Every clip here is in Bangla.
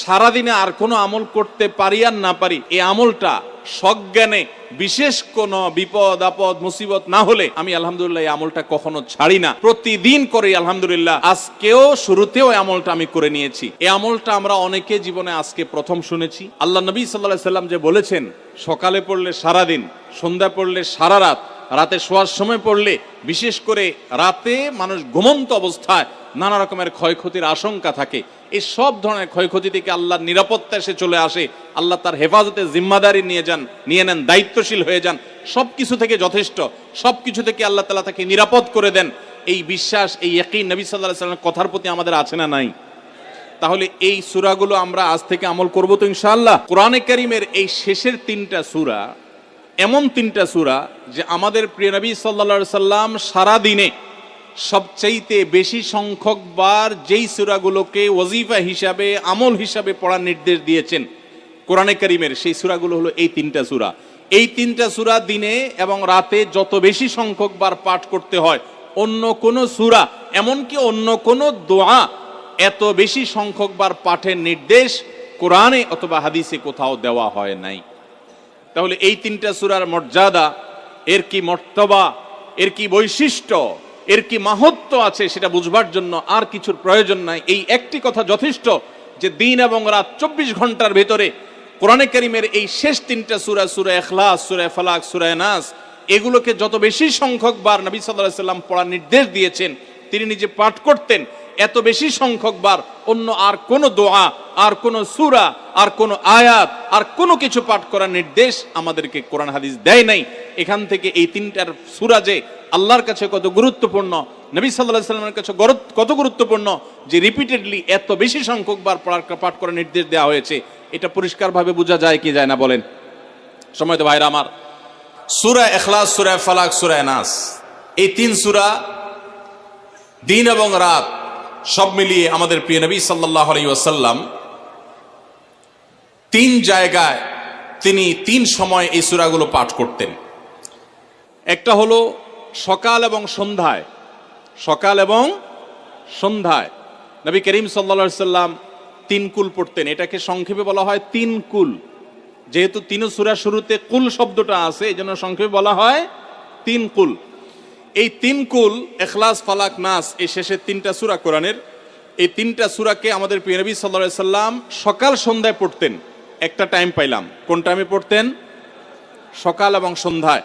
সারাদিনে আর কোনো আমল করতে পারি আর না পারি, এই আমলটা সজ্ঞানে বিশেষ কোন বিপদ আপদ মুসিবত না হলে আমি আলহামদুলিল্লাহ এই আমলটা কখনো ছাড়ি না, প্রতিদিন করি আলহামদুলিল্লাহ। আজকেও শুরুতেও এই আমলটা আমি করে নিয়েছি। এই আমলটা আমরা অনেকে জীবনে আজকে প্রথম শুনেছি। আল্লাহ নবী সাল্লাল্লাহু আলাইহি সাল্লাম যে বলেছেন, সকালে পড়লে সারাদিন, সন্ধ্যা পড়লে সারা রাত, রাতে শোয়ার সময় পড়লে, বিশেষ করে রাতে মানুষ ঘুমন্ত অবস্থায় নানা রকমের ক্ষয়ক্ষতির আশঙ্কা থাকে। এই সব ধরনের ক্ষয়ক্ষতি থেকে আল্লাহর নিরাপত্তা এসে চলে আসে। আল্লাহ তার হেফাজতে জিম্মাদারি নিয়ে নেন, দায়িত্বশীল হয়ে যান। সবকিছু থেকে যথেষ্ট, সবকিছু থেকে আল্লাহ তাআলা তাকে নিরাপদ করে দেন। এই বিশ্বাস, এই ইয়াকিন নবী সাল্লাল্লাহু আলাইহি ওয়াসাল্লামের কথার প্রতি আমাদের আছে না নাই? তাহলে এই সূরাগুলো আমরা আজ থেকে আমল করব তো ইনশাআল্লাহ। কোরআনে কারীমের এই শেষের তিনটা সূরা এমন তিনটা সূরা যে আমাদের প্রিয় নবী সাল্লাল্লাহু আলাইহি সাল্লাম সারা দিনে সবচাইতে বেশি সংখ্যক বার যেই সূরাগুলোকে ওয়াজিফা হিসাবে, আমল হিসাবে পড়ার নির্দেশ দিয়েছেন কোরআনে কারীমের, সেই সূরাগুলো হলো এই তিনটা সূরা। এই তিনটা সূরা দিনে এবং রাতে যত বেশি সংখ্যক বার পাঠ করতে হয়, অন্য কোন সূরা, এমনকি অন্য কোন দোয়া এত বেশি সংখ্যক বার পাঠের নির্দেশ কোরআনে অথবা হাদিসে কোথাও দেওয়া হয় নাই। তাহলে এই তিনটা সূরার মর্যাদা, এর কি মর্তবা, এর কি বৈশিষ্ট্য, এর কি মাহাত্ম্য আছে সেটা বুঝবার জন্য আর কিছুর প্রয়োজন নাই। এই একটি কথা যথেষ্ট যে দিন এবং রাত 24 ঘন্টার ভেতরে কোরআনে কারীমের এই শেষ তিনটা সূরা, সূরা ইখলাস, সূরা ফালাক, সূরা নাস, এগুলোকে যত বেশি সংখ্যক বার নবী সাল্লাল্লাহু আলাইহি সাল্লাম পড়ার নির্দেশ দিয়েছেন, তিনি নিজে পাঠ করতেন, এত বেশি সংখ্যক বার অন্য আর কোন দোয়া, আর কোন সূরা, আর কোন আয়াত, আর কোনো কিছু পাঠ করার নির্দেশ আমাদেরকে কোরআন হাদিস দেয় নাই। এখান থেকে এই তিনটার সূরা যে আল্লাহর কাছে কত গুরুত্বপূর্ণ, নবী সাল্লাল্লাহু আলাইহি সাল্লামের কাছে কত গুরুত্বপূর্ণ, যে রিপিটেডলি এত বেশি সংখ্যক বার পাঠ করার নির্দেশ দেওয়া হয়েছে, এটা পরিষ্কারভাবে বোঝা যায় কি যায় না বলেন? সম্মানিত ভাইরা আমার, সূরা ইখলাস, সূরা ফালাক, সূরা নাস, এই তিন সূরা দিন এবং রাত সব মিলিয়ে আমাদের প্রিয় নবী সাল্লাল্লাহু আলাইহি ওয়াসাল্লাম তিন জায়গায় তিনি তিন সময় এই সূরাগুলো পাঠ করতেন। একটা হলো সকাল এবং সন্ধ্যায়। সকাল এবং সন্ধ্যায় নবী করিম সাল্লাল্লাহু আলাইহি ওয়াসাল্লাম তিন কুল পড়তেন। এটাকে সংক্ষেপে বলা হয় তিন কুল। যেহেতু তিন সূরা শুরুতে কুল শব্দটা আছে, এই জন্য সংক্ষেপে বলা হয় তিন কুল। এই তিন কুল, ইখলাস, ফালাক, নাস, এই শেষের তিনটা সূরা কোরআনের, এই তিনটা সূরাকে আমাদের প্রিয় নবী সাল্লাল্লাহু আলাইহি ওয়াসাল্লাম সকাল সন্ধ্যায় পড়তেন। একটা টাইম পাইলাম, কোন টাইমে পড়তেন? সকাল এবং সন্ধ্যায়।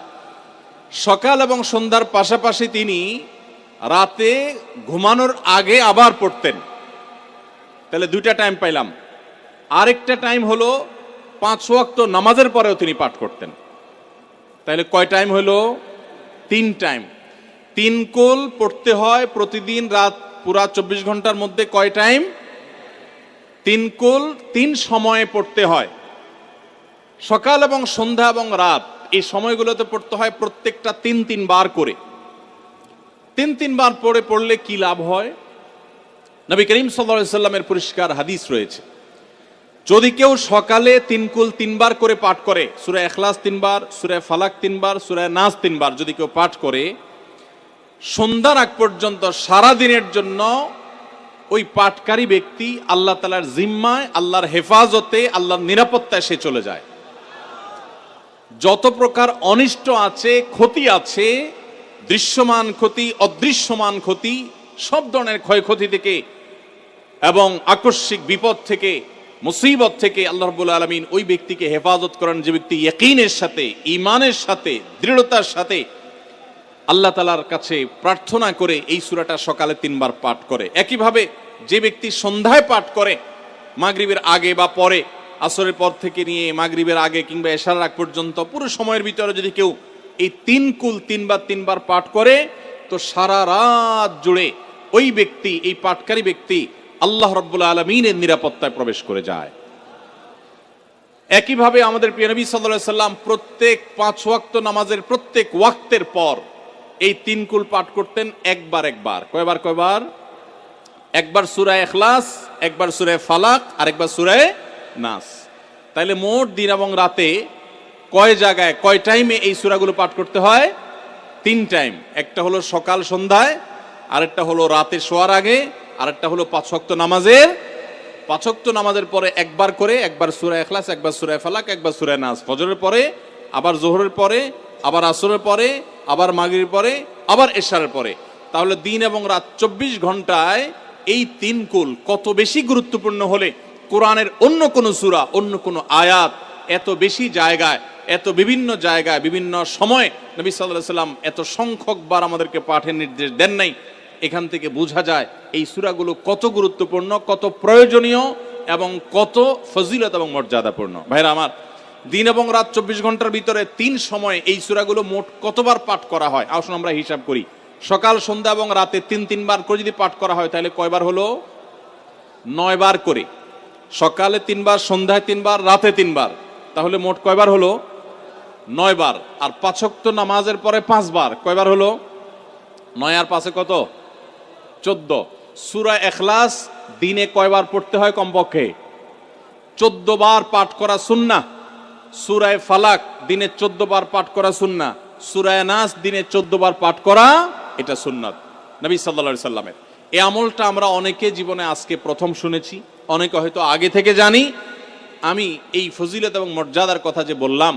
সকাল এবং সন্ধ্যার পাশাপাশি তিনি রাতে ঘুমানোর আগে আবার পড়তেন। তাহলে দুইটা টাইম পাইলাম। আরেকটা টাইম হলো 5 ওয়াক্ত নামাজের পরেও তিনি পাঠ করতেন। তাহলে কয় টাইম হলো? 3 টাইম। 3 কুল পড়তে হয় প্রতিদিন রাত পুরা 24 ঘন্টার মধ্যে। কয় টাইম? 3 কুল 3 সময়ে পড়তে হয়। সকাল এবং সন্ধ্যা এবং রাত এই সময়গুলোতে পড়তে হয় প্রত্যেকটা 3 বার করে। 3 বার পড়লে কি লাভ হয়? নবী করিম সাল্লাল্লাহু আলাইহি ওয়াসাল্লামের পরিষ্কার হাদিস রয়েছে, যদি কেউ সকালে 3 কুল 3 বার করে পাঠ করে, সূরা ইখলাস 3 বার, সূরা ফালাক 3 বার, সূরা নাস 3 বার যদি কেউ পাঠ করে, সন্ধ্যার আগ পর্যন্ত সারা দিনের জন্য ওই পাঠকারী ব্যক্তি আল্লাহ তাআলার জিম্মায়, আল্লাহর হেফাজতে, আল্লাহর নিরাপত্তায় সে চলে যায়। যত প্রকার অনিষ্ট আছে, ক্ষতি আছে, দৃশ্যমান ক্ষতি, অদৃশ্যমান ক্ষতি, সব ধরনের ক্ষয়ক্ষতি থেকে এবং আকস্মিক বিপদ থেকে, মুসিবত থেকে আল্লাহ রাব্বুল আলামিন ওই ব্যক্তিকে হেফাজত করেন, যে ব্যক্তি ইয়াকিনের সাথে, ঈমানের সাথে, দৃঢ়তার সাথে আল্লাহ তাআলার কাছে প্রার্থনা করে এই সূরাটা সকালে 3 বার পাঠ করে। একইভাবে যে ব্যক্তি সন্ধ্যায় পাঠ করে, মাগরিবের আগে বা পরে, আসরের পর থেকে নিয়ে মাগরিবের আগে কিংবা এশার আগ পর্যন্ত পুরো সময়ের ভিতরে যদি কেউ এই 3 কুল 3 বার পাঠ করে, তো সারা রাত জুড়ে ওই ব্যক্তি, এই পাঠকারী ব্যক্তি আল্লাহ রাব্বুল আলামিনের নিরাপত্তায় প্রবেশ করে যায়। একইভাবে আমাদের প্রিয় নবী সাল্লাল্লাহু আলাইহি সাল্লাম প্রত্যেক 5 ওয়াক্ত নামাজের প্রত্যেক ওয়াক্তের পর এই 3 কুল পাঠ করতেন একবার। কয়বার? একবার সূরা ইখলাস, একবার সূরা ফালাক, আর একবার সূরা নাস। তাইলে মোট দিন এবং রাতে কয় জায়গায়, কয় টাইমে এই সূরাগুলো পাঠ করতে হয়? 3 টাইম। একটা হলো সকাল সন্ধ্যায়, আরেকটা হলো রাতে শোয়ার আগে, আরেকটা হলো 5 ওয়াক্ত নামাজের 5 ওয়াক্ত নামাজের পরে একবার করে, একবার সূরা ইখলাস, একবার সূরা ফালাক, একবার সূরা নাস, ফজরের পরে, আবার যোহরের পরে, আবার আসরের পরে, আবার মাগরিবের পরে, আবার এশারের পরে। তাহলে দিন এবং রাত 24 ঘন্টায় এই 3 কুল কত বেশি গুরুত্বপূর্ণ হলে কোরআনের অন্য কোনো সূরা, অন্য কোনো আয়াত এত বেশি জায়গায়, এত বিভিন্ন জায়গায়, বিভিন্ন সময় নবী সাল্লাল্লাহু আলাইহি সাল্লাম এত সংখ্যকবার আমাদেরকে পাঠের নির্দেশ দেন নাই। এখান থেকে বোঝা যায় এই সূরাগুলো কত গুরুত্বপূর্ণ, কত প্রয়োজনীয় এবং কত ফজিলত এবং মর্যাদাপূর্ণ। ভাইরা আমার, দিন এবং রাত 24 ঘন্টার ভিতরে 3 সময় এই সূরাগুলো মোট কতবার পাঠ করা হয়? আসুন আমরা হিসাব করি। সকাল, সন্ধ্যা এবং রাতে 3 বার করে যদি পাঠ করা হয় তাহলে কয়বার হলো? 9 বার করে। সকালে 3 বার, সন্ধ্যায় 3 বার, রাতে 3 বার, তাহলে মোট কয়বার হলো? 9 বার। আর 5 ওয়াক্ত নামাজের পরে 5 বার, কয়বার হলো? 9 আর 5 কত? 14। সূরা ইখলাস দিনে কয়বার পড়তে হয়? কমপক্ষে 14 বার পাঠ করা সুন্নাহ। সূরা ফালাক দিনে 14 বার পাঠ করা সুন্নাহ। সূরা নাস দিনে 14 বার পাঠ করা, এটা সুন্নাত নবী সাল্লাল্লাহু আলাইহি সাল্লামের। এই আমলটা আমরা অনেকে জীবনে আজকে প্রথম শুনেছি, অনেকে হয়তো আগে থেকে জানি। আমি এই ফজিলত এবং মর্যাদার কথা যে বললাম,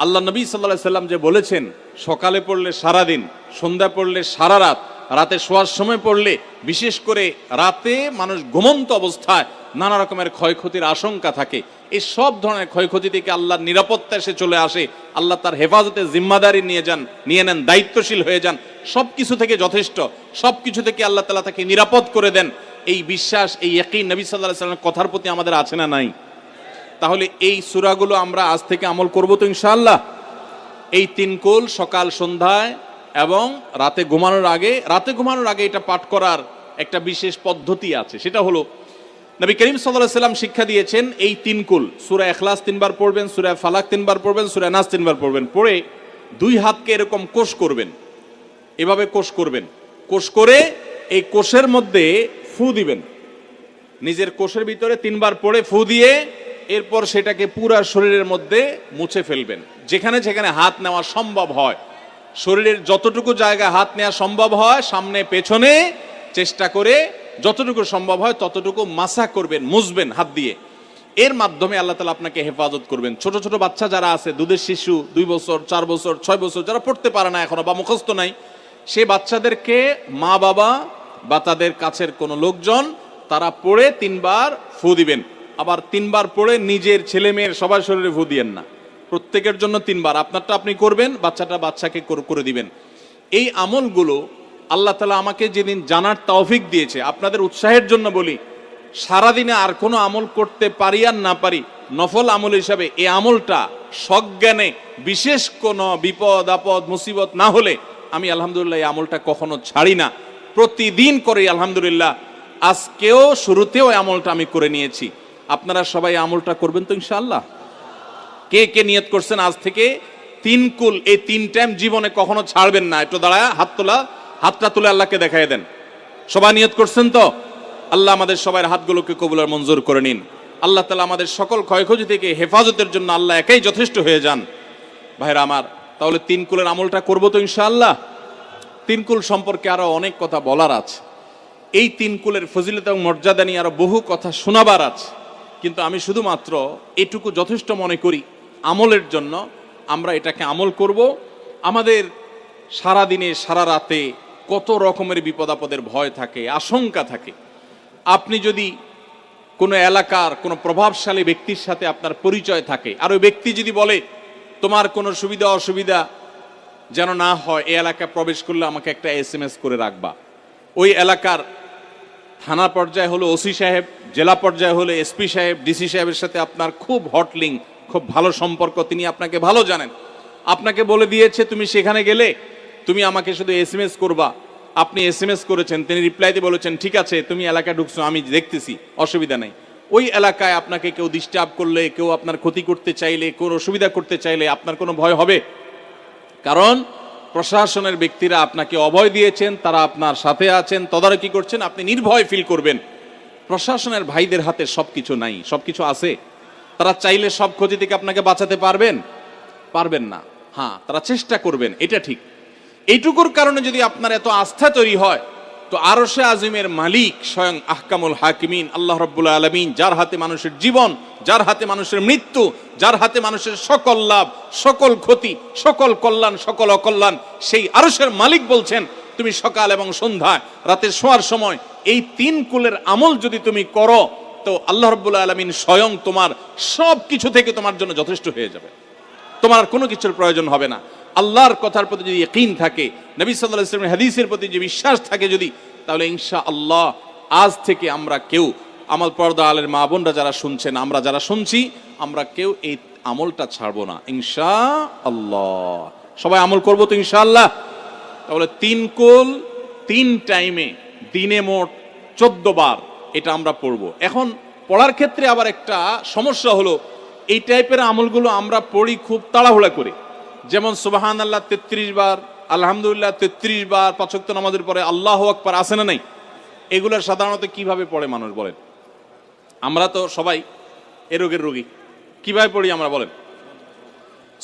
আল্লাহ নবী সাল্লাল্লাহু আলাইহি সাল্লাম যে বলেছেন সকালে পড়লে সারা দিন, সন্ধ্যা পড়লে সারা রাত, রাতে শোয়ার সময় পড়লে, বিশেষ করে রাতে মানুষ ঘুমন্ত অবস্থায় নানা রকমের ক্ষয়ক্ষতির আশঙ্কা থাকে, এই সব ধরনের ক্ষয়ক্ষতি থেকে আল্লাহর নিরাপত্তা এসে চলে আসে। আল্লাহ তার হেফাজতের জিম্মাদারি নিয়ে নেন, দায়িত্বশীল হয়ে যান। সবকিছু থেকে যথেষ্ট, সবকিছু থেকে আল্লাহ তাআলা তাকে নিরাপদ করে দেন। এই বিশ্বাস, এই ইয়াকিন নবী সাল্লাল্লাহু আলাইহি সাল্লামের কথার প্রতি আমাদের আছে না নাই? তাহলে এই সূরাগুলো আমরা আজ থেকে আমল করব তো ইনশাআল্লাহ। এই 3 কুল সকাল, সন্ধ্যায় এবং রাতে ঘুমানোর আগে এটা পাঠ করার একটা বিশেষ পদ্ধতি আছে। সেটা হলো নবী করিম সাল্লাল্লাহু আলাইহি সাল্লাম শিক্ষা দিয়েছেন এই 3 কুল, সূরা ইখলাস 3 বার পড়বেন, সূরা ফালাক 3 বার পড়বেন, সূরা নাস 3 বার পড়বেন। পড়ে 2 হাতকে এরকম কোষ করবেন, এভাবে কোষ করবেন। কোষ করে এই কোষের মধ্যে ফু দিবেন, নিজের কোষের ভিতরে 3 বার পড়ে ফু দিয়ে এরপর সেটাকে পুরো শরীরের মধ্যে মুছে ফেলবেন। যেখানে যেখানে হাত নেওয়া সম্ভব হয়, শরীরের যতটুকু জায়গা হাত নেওয়া সম্ভব হয়, সামনে পেছনে চেষ্টা করে যতটুকু সম্ভব হয় ততটুকু মাসা করবেন, মুছবেন হাত দিয়ে। এর মাধ্যমে আল্লাহ তাআলা আপনাকে হেফাজত করবেন। ছোট ছোট বাচ্চা যারা আছে, দুধের শিশু, 2 বছর, 4 বছর, 6 বছর, যারা পড়তে পারে না এখনো বা মুখস্থ নাই, সেই বাচ্চাদেরকে মা বাবা বা তাদের কাছের কোনো লোকজন তারা পড়ে 3 বার ফু দিবেন। আবার 3 বার পড়ে নিজের ছেলে মেয়ের সবার শরীরে ফু দিয়েন না, প্রত্যেকের জন্য 3 বার। আপনারটা আপনি করবেন, বাচ্চাকে করে দিবেন। এই আমলগুলো আল্লাহ তাআলা আমাকে যেদিন জানার তৌফিক দিয়েছে, আপনাদের উৎসাহের জন্য বলি, সারাদিনে আর কোনো আমল করতে পারি আর না পারি, নফল আমল হিসাবে এই আমলটা সজ্ঞানে, বিশেষ কোনো বিপদ আপদ মুসিবত না হলে আমি আলহামদুলিল্লাহ এই আমলটা কখনো ছাড়ি না, প্রতিদিন করি আলহামদুলিল্লাহ। আজকেও শুরুতেও এই আমলটা আমি করে নিয়েছি। আপনারা সবাই আমলটা করবেন তো ইনশাআল্লাহ? কে কে নিয়ত করছেন আজ থেকে 3 কুল এই 3 টাইম জীবনে কখনো ছাড়বেন না? একটু দাঁড়ায় হাতটা তুলে আল্লাহকে দেখায় দেন। সবাই নিয়ত করছেন তো? আল্লাহ আমাদের সবার হাতগুলোকে কবুল আর মঞ্জুর করে নিন। আল্লাহ তাআলা আমাদের সকল ক্ষয়ক্ষতি থেকে হেফাজতের জন্য আল্লাহ একাই যথেষ্ট হয়ে যান। ভাইরা আমার, তাহলে 3 কুলের আমলটা করবো তো ইনশাআল্লাহ? 3 কুল সম্পর্কে আরো অনেক কথা বলার আছে, এই 3 কুলের ফজিলত এবং মর্যাদা নিয়ে আরো বহু কথা শোনাবার আছে, কিন্তু আমি শুধুমাত্র এটুকু যথেষ্ট মনে করি আমলের জন্য। আমরা এটাকে আমল করব। আমাদের সারা দিনে সারা রাতে কত রকমের বিপদ আপদের ভয় থাকে, আশঙ্কা থাকে। আপনি যদি কোনো এলাকার কোনো প্রভাবশালী ব্যক্তির সাথে আপনার পরিচয় থাকে, আর ওই ব্যক্তি যদি বলে তোমার কোনো সুবিধা অসুবিধা যেন না হয়, এই এলাকায় প্রবেশ করলে আমাকে একটা SMS করে রাখবা। ওই এলাকার থানা পর্যায়ে হলো ওসি সাহেব, জেলা পর্যায়ে হলে SP সাহেব, DC সাহেবের সাথে আপনার খুব হট লিঙ্ক, খুব ভালো সম্পর্ক, তিনি আপনাকে ভালো জানেন। আপনাকে বলে দিয়েছে তুমি সেখানে গেলে তুমি আমাকে শুধু SMS করবা। আপনি SMS করেছেন, তিনি রিপ্লাইতে বলেছেন ঠিক আছে তুমি এলাকায় ঢুকছো, আমি দেখতেছি, অসুবিধা নেই। ওই এলাকায় আপনাকে কেউ ডিস্টার্ব করলে, কেউ আপনার ক্ষতি করতে চাইলে, কোনো অসুবিধা করতে চাইলে আপনার কোনো ভয় হবে? কারণ প্রশাসনের ব্যক্তিরা আপনাকে অভয় দিয়েছেন, তারা আপনার সাথে আছেন, তদারকি করছেন, আপনি নির্ভয় ফিল করবেন। প্রশাসনের ভাইদের হাতে সবকিছু নাই, সবকিছু আছে। তারা চাইলে সব ক্ষতি থেকে আপনাকে বাঁচাতে পারবেন না। হ্যাঁ, তারা চেষ্টা করবেন, এটা ঠিক। এইটুকুর কারণে যদি আপনার এত আস্থা তৈরি হয়, তো তো আরশে আজিমের মালিক স্বয়ং আহকামুল হাকিমিন আল্লাহ রাব্বুল আলামিন, যার হাতে মানুষের জীবন, যার হাতে মানুষের মৃত্যু, যার হাতে মানুষের সকল লাভ, সকল ক্ষতি, সকল কল্যাণ, সকল অকল্যাণ, সেই আরশের মালিক বলছেন তুমি সকাল এবং সন্ধ্যায় রাতে শোয়ার সময় এই 3 কুলের আমল যদি তুমি করো, তো আল্লাহ রাব্বুল আলামিন স্বয়ং তোমার সব কিছু থেকে তোমার জন্য যথেষ্ট হয়ে যাবে। তোমার আর কোনো কিছুর প্রয়োজন হবে না। আল্লাহর কথার প্রতি যদি ইয়াকিন থাকে, নবী সাল্লাল্লাহু আলাইহি ওয়াসাল্লামের হাদিসের প্রতি যে বিশ্বাস থাকে যদি, তাহলে ইনশাআল্লাহ আজ থেকে আমরা কেউ, আমার পর্দা আলের মা বোনরা যারা শুনছেন, আমরা যারা শুনছি, আমরা কেউ এই আমলটা ছাড়বো না ইনশাআল্লাহ। সবাই আমল করবো তো ইনশাআল্লাহ। তাহলে 3 কুল 3 টাইমে দিনে মোট 14 বার এটা আমরা পড়বো। এখন পড়ার ক্ষেত্রে আবার একটা সমস্যা হলো, এই টাইপের আমলগুলো আমরা পড়ি খুব তাড়াহুড়া করে। যেমন সুবহানাল্লাহ 33 বার, আলহামদুলিল্লাহ 33 বার, 5 ওয়াক্ত নামাজের পরে আল্লাহু আকবার আছে না নাই? এগুলো সাধারণত কিভাবে পড়ে মানুষ বলেন? আমরা তো সবাই এ রোগের রোগী। কিভাবে পড়ি আমরা বলেন?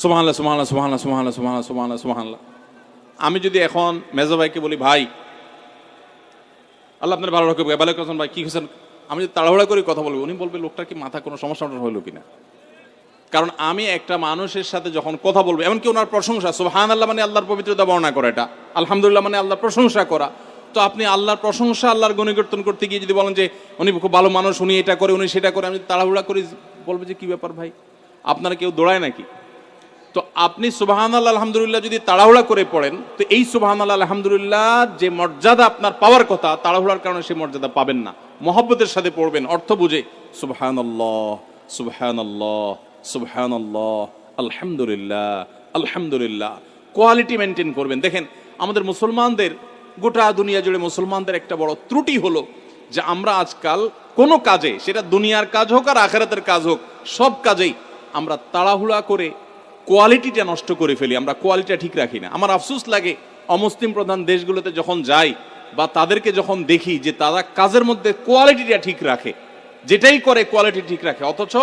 সুবহানাল্লাহ সুবহানাল্লাহ সুবহানাল্লাহ সুবহানাল্লাহ সুবহানাল্লাহ সুবহানাল্লাহ সুবহানাল্লাহ। আমি যদি এখন মেজো ভাইকে বলি, ভাই আল্লাহ আপনার ভালো রাখুক, ভালো করছেন ভাই, কি হয়েছেন, আমি যদি তাড়াহুড়া করে কথা বলবো, উনি বলবে লোকটার কি মাথা কোনো সমস্যা হলো কিনা। কারণ আমি একটা মানুষের সাথে যখন কথা বলবো, এমনকি ওনার প্রশংসা, সুবহানাল্লাহ মানে আল্লাহর পবিত্রতা বর্ণনা করা, এটা আলহামদুলিল্লাহ মানে আল্লাহর প্রশংসা করা। তো আপনি আল্লাহর প্রশংসা, আল্লাহর গুণকীর্তন করতে গিয়ে যদি বলেন যে উনি খুব ভালো মানুষ, উনি এটা করে, উনি সেটা করে, আমি তাড়াহুড়া করি, বলবে যে কি ব্যাপার ভাই, আপনারা কেউ দৌড়ায় নাকি? তো আপনি সুবহানাল্লাহ আলহামদুলিল্লাহ যদি তাড়াহুড়া করে পড়েন, তো এই সুবহানাল্লাহ আলহামদুলিল্লাহ যে মর্যাদা আপনার পাওয়ার কথা, তাড়াহুড়ার কারণে সেই মর্যাদা পাবেন না। মহব্বতের সাথে পড়বেন, অর্থ বুঝে, সুবহানাল্লাহ সুবহানাল্লাহ সুবহানাল্লাহ আলহামদুলিল্লাহ আলহামদুলিল্লাহ। কোয়ালিটি মেনটেন করবেন। দেখেন আমাদের মুসলমানদের, গোটা দুনিয়া জুড়ে মুসলমানদের একটা বড় ত্রুটি হলো যে আমরা আজকাল কোনো কাজে, সেটা দুনিয়ার কাজ হোক আর আখিরাতের কাজ হোক, সব কাজেই আমরা তাড়াহুড়া করে কোয়ালিটিটা নষ্ট করে ফেলি, আমরা কোয়ালিটিটা ঠিক রাখি না। আমার আফসোস লাগে অমুসলিম প্রধান দেশগুলোতে যখন যাই বা তাদেরকে যখন দেখি যে তারা কাজের মধ্যে কোয়ালিটিটা ঠিক রাখে, যেটাই করে কোয়ালিটি ঠিক রাখে, অথচ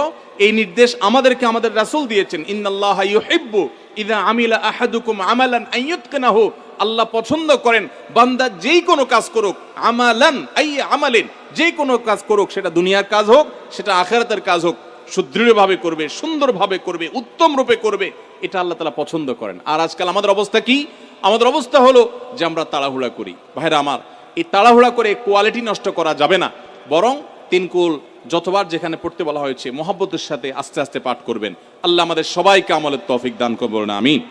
এই নির্দেশ আমাদেরকে আমাদের রাসূল দিয়েছেন, ইন্নাল্লাহা ইউহিব্বু ইযা আমিলা আহাদুকুম আমালান আইয়ুতকানাহু। আল্লাহ পছন্দ করেন বান্দা যেই কোনো কাজ করুক, আমালান আই আমালিন, যেই কোনো কাজ করুক, সেটা দুনিয়ার কাজ হোক, সেটা আখিরাতের কাজ হোক, সুদৃঢ়ভাবে করবে, সুন্দরভাবে করবে, উত্তম রূপে করবে, এটা আল্লাহ তাআলা পছন্দ করেন। আর আজকাল আমাদের অবস্থা কি? আমাদের অবস্থা হলো যে আমরা তাড়াহুড়া করি। ভাইরা আমার, এই তাড়াহুড়া করে কোয়ালিটি নষ্ট করা যাবে না, বরং 3 কুল যতবার যেখানে পড়তে বলা হয়েছে মহব্বতের সাথে আস্তে আস্তে পাঠ করবেন। আল্লাহ আমাদের সবাইকে আমলের তৌফিক দান করুন, আমিন।